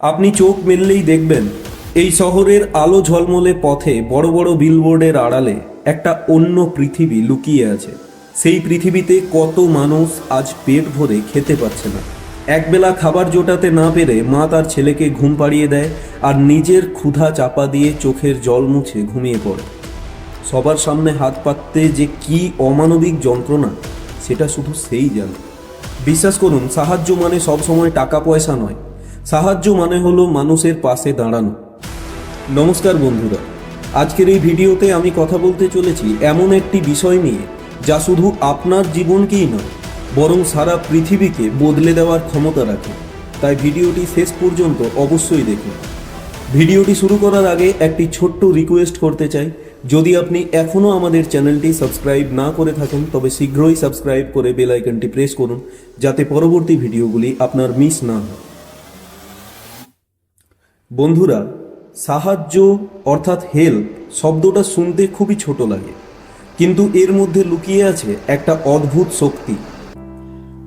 আপনি চোখ মেললেই দেখবেন এই শহরের আলো ঝলমলে পথে বড় বড় বিলবোর্ডের আড়ালে একটা অন্য পৃথিবী লুকিয়ে আছে। সেই পৃথিবীতে কত মানুষ আজ পেট ভরে খেতে পাচ্ছে না। একবেলা খাবার জোটাতে না পেরে মা তার ছেলেকে ঘুম পাড়িয়ে দেয় আর নিজের ক্ষুধা চাপা দিয়ে চোখের জল মুছে ঘুমিয়ে পড়ে। সবার সামনে হাত পাততে যে কি অমানবিক যন্ত্রণা সেটা শুধু সেই জানে। বিশ্বাস করুন, সাহায্য মানে সবসময় টাকা পয়সা নয়, সাহায্য মানে হলো মানুষের পাশে দাঁড়ানো। নমস্কার বন্ধুরা, আজকের এই ভিডিওতে আমি কথা বলতে চলেছি এমন একটি বিষয় নিয়ে যা শুধু আপনার জীবনকেই নয় বরং সারা পৃথিবীকে বদলে দেওয়ার ক্ষমতা রাখে। তাই ভিডিওটি শেষ পর্যন্ত অবশ্যই দেখুন। ভিডিওটি শুরু করার আগে একটি ছোট্ট রিকোয়েস্ট করতে চাই, যদি আপনি এখনও আমাদের চ্যানেলটি সাবস্ক্রাইব না করে থাকেন তবে শীঘ্রই সাবস্ক্রাইব করে বেল আইকনটি প্রেস করুন, যাতে পরবর্তী ভিডিওগুলি আপনার মিস না হয়। বন্ধুরা, সাহায্য অর্থাৎ হেল্প শব্দটা শুনতে খুবই ছোট লাগে, কিন্তু এর মধ্যে লুকিয়ে আছে একটা অদ্ভুত শক্তি।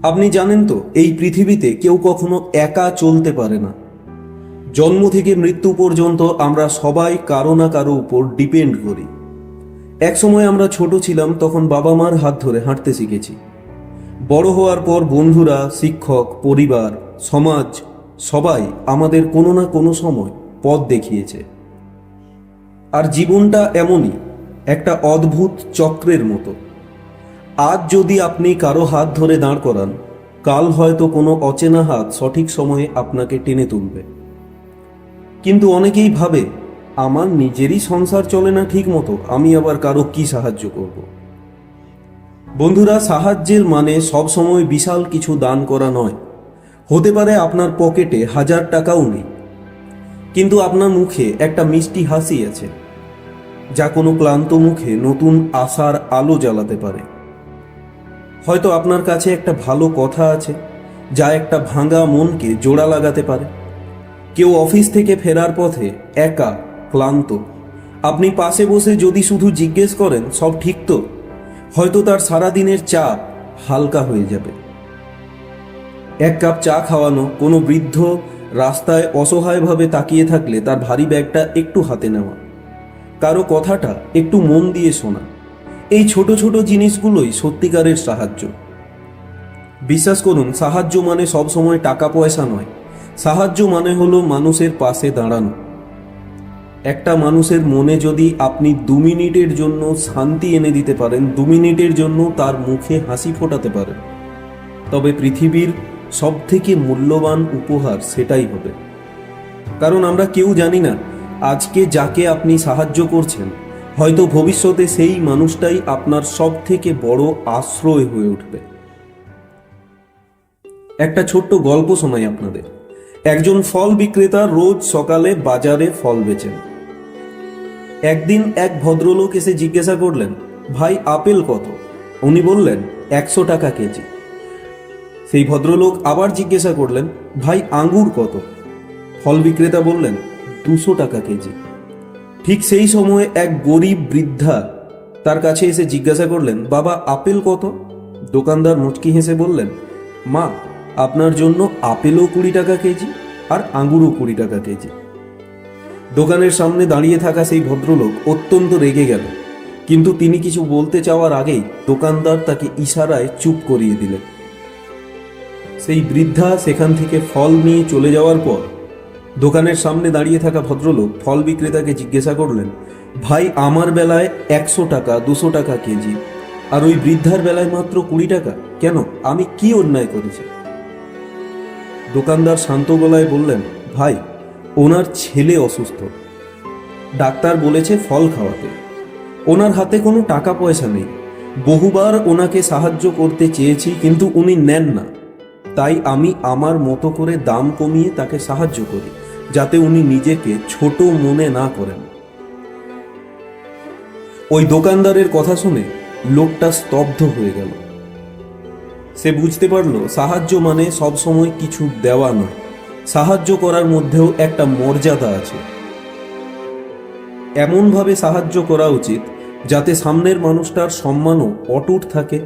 আপনি জানেন তো, এই পৃথিবীতে কেউ কখনো একা চলতে পারে না। জন্ম থেকে মৃত্যু পর্যন্ত আমরা সবাই কারো না কারো উপর ডিপেন্ড করি। এক সময় আমরা ছোট ছিলাম, তখন বাবা মার হাত ধরে হাঁটতে শিখেছি। বড় হওয়ার পর বন্ধুরা, শিক্ষক, পরিবার, সমাজ সবাই আমাদের কোনো না কোনো সময় পথ দেখিয়েছে। আর জীবনটা এমনই একটা অদ্ভুত চক্রের মতো। আজ যদি আপনি কারো হাত ধরে দাঁড় করান, কাল হয়তো কোনো অচেনা হাত সঠিক সময়ে আপনাকে টেনে তুলবে। কিন্তু অনেকেই ভাবে, আমার নিজেরই সংসার চলে না ঠিক মতো, আমি আবার কারো কি সাহায্য করব। বন্ধুরা, সাহায্যের মানে সবসময় বিশাল কিছু দান করা নয়। হতে পারে আপনার পকেটে 1000 টাকাও নেই, কিন্তু আপনার মুখে একটা মিষ্টি হাসি আছে, যা কোনো ক্লান্ত মুখে নতুন আশার আলো জ্বালাতে পারে। হয়তো আপনার কাছে একটা ভালো কথা আছে, যা একটা ভাঙা মনকে জোড়া লাগাতে পারে। কেউ অফিস থেকে ফেরার পথে একা, ক্লান্ত, আপনি পাশে বসে যদি শুধু জিজ্ঞেস করেন সব ঠিক তো, হয়তো তার সারাদিনের চাপ হালকা হয়ে যাবে। এক কাপ চা খাওয়ানো, কোনো বৃদ্ধ রাস্তায় অসহায়ভাবে তাকিয়ে থাকলে তার ভারী ব্যাগটা একটু হাতে নেওয়া, কারো কথাটা একটু মন দিয়ে শোনা, এই ছোট ছোট জিনিসগুলোই সত্যিকারের সাহায্য। বিশ্বাস করুন, সাহায্য মানে সবসময় টাকা পয়সা নয়, সাহায্য মানে হলো মানুষের পাশে দাঁড়ানো। একটা মানুষের মনে যদি আপনি 2 মিনিটের জন্য শান্তি এনে দিতে পারেন, 2 মিনিটের জন্য তার মুখে হাসি ফোটাতে পারেন, তবে পৃথিবীর সবথেকে মূল্যবান উপহার সেটাই হবে। কারণ আমরা কেউ জানি না আজকে যাকে আপনি সাহায্য করছেন, হয়তো ভবিষ্যতে সেই মানুষটাই আপনার সবথেকে বড় আশ্রয় হয়ে উঠবে। একটা ছোট্ট গল্প শোনাই আপনাদের। একজন ফল বিক্রেতা রোজ সকালে বাজারে ফল বেচেন। একদিন এক ভদ্রলোক এসে জিজ্ঞাসা করলেন, ভাই আপেল কত? উনি বললেন, 100 টাকা কেজি। সেই ভদ্রলোক আবার জিজ্ঞাসা করলেন, ভাই আঙ্গুর কত? ফল বিক্রেতা বললেন, 200 টাকা কেজি। ঠিক সেই সময়ে এক গরিব বৃদ্ধা তার কাছে এসে জিজ্ঞাসা করলেন, বাবা আপেল কত? দোকানদার মুচকি হেসে বললেন, মা, আপনার জন্য আপেলও 20 টাকা কেজি আর আঙ্গুরও 20 টাকা কেজি। দোকানের সামনে দাঁড়িয়ে থাকা সেই ভদ্রলোক অত্যন্ত রেগে গেল, কিন্তু তিনি কিছু বলতে চাওয়ার আগেই দোকানদার তাকে ইশারায় চুপ করিয়ে দিলেন। সেই বৃদ্ধা সেখান থেকে ফল নিয়ে চলে যাওয়ার পর দোকানের সামনে দাঁড়িয়ে থাকা ভদ্রলোক ফল বিক্রেতাকে জিজ্ঞাসা করলেন, ভাই আমার বেলায় 100 টাকা, 200 টাকা কেজি, আর ওই বৃদ্ধার বেলায় মাত্র 20 টাকা, কেন? আমি কি অন্যায় করেছি? দোকানদার শান্ত গলায় বললেন, ভাই, ওনার ছেলে অসুস্থ, ডাক্তার বলেছে ফল খাওয়াতে, ওনার হাতে কোনো টাকা পয়সা নেই, বহুবার ওনাকে সাহায্য করতে চেয়েছি কিন্তু উনি নেন না, তাই আমি আমার মতো করে দাম কমিয়ে তাকে সাহায্য করি, যাতে উনি নিজেকে ছোট মনে না করেন। ওই দোকানদারের কথা শুনে লোকটা স্তব্ধ হয়ে গেল। সে বুঝতে পারল, সাহায্য মানে সবসময় কিছু দেওয়া নয়, সাহায্য করার মধ্যেও একটা মর্যাদা আছে। এমনভাবে সাহায্য করা উচিত যাতে সামনের মানুষটার সম্মানও অটুট থাকে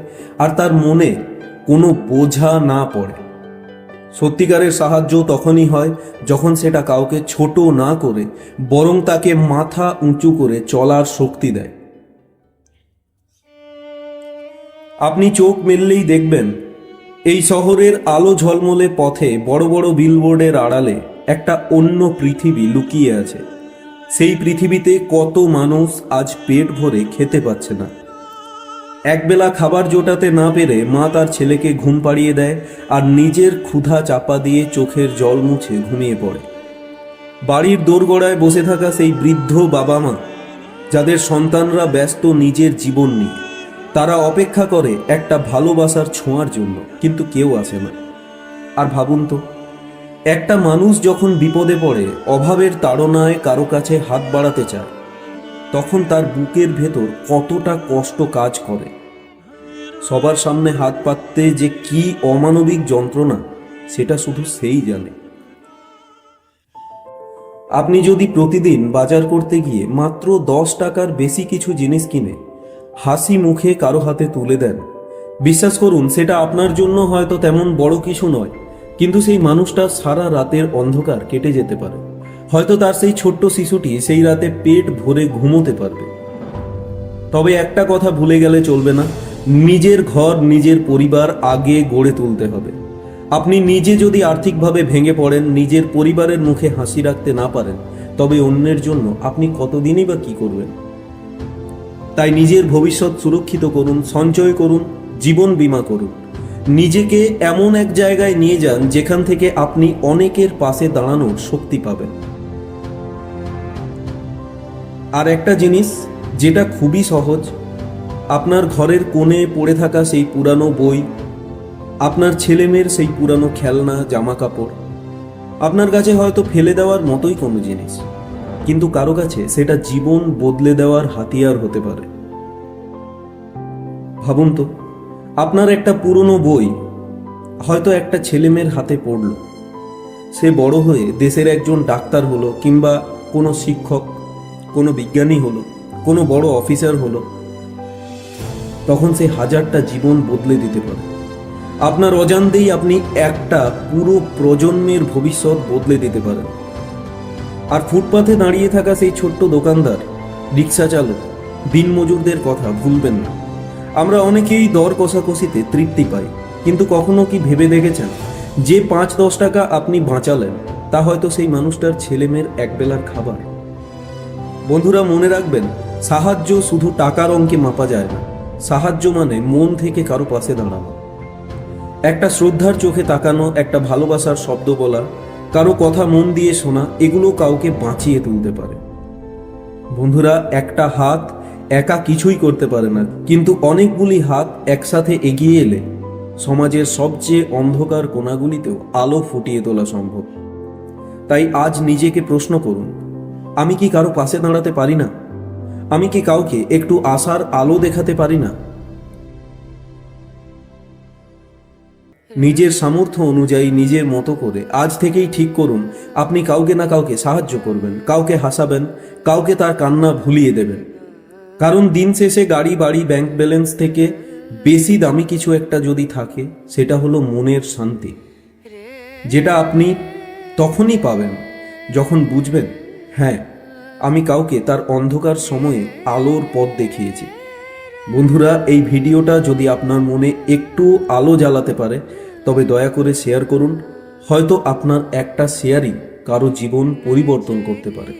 আর তার মনে কোনো বোঝা না পড়ে। সত্যিকারের সাহায্য তখনই হয় যখন সেটা কাউকে ছোট না করে বরং তাকে মাথা উঁচু করে চলার শক্তি দেয়। আপনি চোখ মেললেই দেখবেন এই শহরের আলো ঝলমলে পথে বড় বড় বিলবোর্ডের আড়ালে একটা অন্য পৃথিবী লুকিয়ে আছে। সেই পৃথিবীতে কত মানুষ আজ পেট ভরে খেতে পাচ্ছে না। একবেলা খাবার জোটাতে না পেরে মা তার ছেলেকে ঘুম পাড়িয়ে দেয় আর নিজের ক্ষুধা চাপা দিয়ে চোখের জল মুছে ঘুমিয়ে পড়ে। বাড়ির দোরগোড়ায় বসে থাকা সেই বৃদ্ধ বাবা মা যাদের সন্তানরা ব্যস্ত নিজের জীবন নিয়ে, তারা অপেক্ষা করে একটা ভালোবাসার ছোঁয়ার জন্য, কিন্তু কেউ আসে না। আর ভাবুন তো, একটা মানুষ যখন বিপদে পড়ে, অভাবের তাড়নায় কারো কাছে হাত বাড়াতে চায়, তখন তার বুকের ভেতর কতটা কষ্ট কাজ করে। সবার সামনে হাত পাততে যে কি অমানবিক যন্ত্রণা, সেটা শুধু সেই জানে। আপনি যদি প্রতিদিন বাজার করতে গিয়ে মাত্র 10 টাকার বেশি কিছু জিনিস কিনে হাসি মুখে কারো হাতে তুলে দেন, বিশ্বাস করুন সেটা আপনার জন্য হয়তো তেমন বড় কিছু নয়, কিন্তু সেই মানুষটা সারা রাতের অন্ধকার কেটে যেতে পারে। হয়তো তার সেই ছোট্ট শিশুটি সেই রাতে পেট ভরে ঘুমোতে পারবে। তবে একটা কথা ভুলে গেলে চলবে না, নিজের ঘর নিজের পরিবার আগে গড়ে তুলতে হবে। আপনি নিজে যদি আর্থিকভাবে ভেঙে পড়েন, নিজের পরিবারের মুখে হাসি রাখতে না পারেন, তবে অন্যের জন্য আপনি কতদিনই বা কি করবেন? তাই নিজের ভবিষ্যৎ সুরক্ষিত করুন, সঞ্চয় করুন, জীবন বীমা করুন। নিজেকে এমন এক জায়গায় নিয়ে যান যেখান থেকে আপনি অনেকের পাশে দাঁড়ানোর শক্তি পাবেন। আর একটা জিনিস যেটা খুবই সহজ, আপনার ঘরের কোণে পড়ে থাকা সেই পুরানো বই, আপনার ছেলেমেয়ের সেই পুরানো খেলনা, জামা কাপড়, আপনার কাছে হয়তো ফেলে দেওয়ার মতোই কোনো জিনিস, কিন্তু কারো কাছে সেটা জীবন বদলে দেওয়ার হাতিয়ার হতে পারে। ভাবুন তো, আপনার একটা পুরনো বই হয়তো একটা ছেলেমেয়ের হাতে পড়ল, সে বড় হয়ে দেশের একজন ডাক্তার হলো, কিংবা কোনো শিক্ষক, কোনো বিজ্ঞানী হলো, কোনো বড় অফিসার হলো, তখন সে হাজারটা জীবন বদলে দিতে পারে। আপনার অজান্তেই আপনি একটা পুরো প্রজন্মের ভবিষ্যৎ বদলে দিতে পারেন। আর ফুটপাথে দাঁড়িয়ে থাকা সেই ছোট্ট দোকানদার, রিক্সা চালক, দিনমজুরদের কথা ভুলবেন না। আমরা অনেকেই দর কষাকষিতে তৃপ্তি পাই, কিন্তু কখনো কি ভেবে দেখেছেন যে 5-10 টাকা আপনি বাঁচালেন, তা হয়তো সেই মানুষটার ছেলেমেয়ের একবেলার খাবার। বন্ধুরা, মনে রাখবেন, সাহায্য শুধু টাকার অঙ্কে মাপা যায় না। সাহায্য মানে মন থেকে কারো পাশে দাঁড়ানো, একটা শ্রদ্ধার চোখে তাকানো, একটা ভালোবাসার শব্দ বলা, কারো কথা মন দিয়ে শোনা, এগুলো কাউকে বাঁচিয়ে তুলতে পারে। বন্ধুরা, একটা হাত একা কিছুই করতে পারে না, কিন্তু অনেকগুলি হাত একসাথে এগিয়ে এলে সমাজের সবচেয়ে অন্ধকার কোণাগুলিতেও আলো ফুটিয়ে তোলা সম্ভব। তাই আজ নিজেকে প্রশ্ন করুন, আমি কি কারো পাশে দাঁড়াতে পারি না? আমি কি কাউকে একটু আশার আলো দেখাতে পারি না? নিজের সামর্থ্য অনুযায়ী, নিজের মতো করে আজ থেকেই ঠিক করুন, আপনি কাউকে না কাউকে সাহায্য করবেন, কাউকে হাসাবেন, কাউকে তার কান্না ভুলিয়ে দেবেন। কারণ দিন শেষে গাড়ি, বাড়ি, ব্যাংক ব্যালেন্স থেকে বেশি দামি কিছু একটা যদি থাকে, সেটা হলো মনের শান্তি, যেটা আপনি তখনই পাবেন যখন বুঝবেন, হ্যাঁ, আমি কাউকে তার অন্ধকার সময়ে আলোর পথ দেখিয়েছি। বন্ধুরা, এই ভিডিওটা যদি আপনার মনে একটু আলো জ্বালাতে পারে, তবে দয়া করে শেয়ার করুন। হয়তো আপনার একটা শেয়ারই কারো জীবন পরিবর্তন করতে পারে।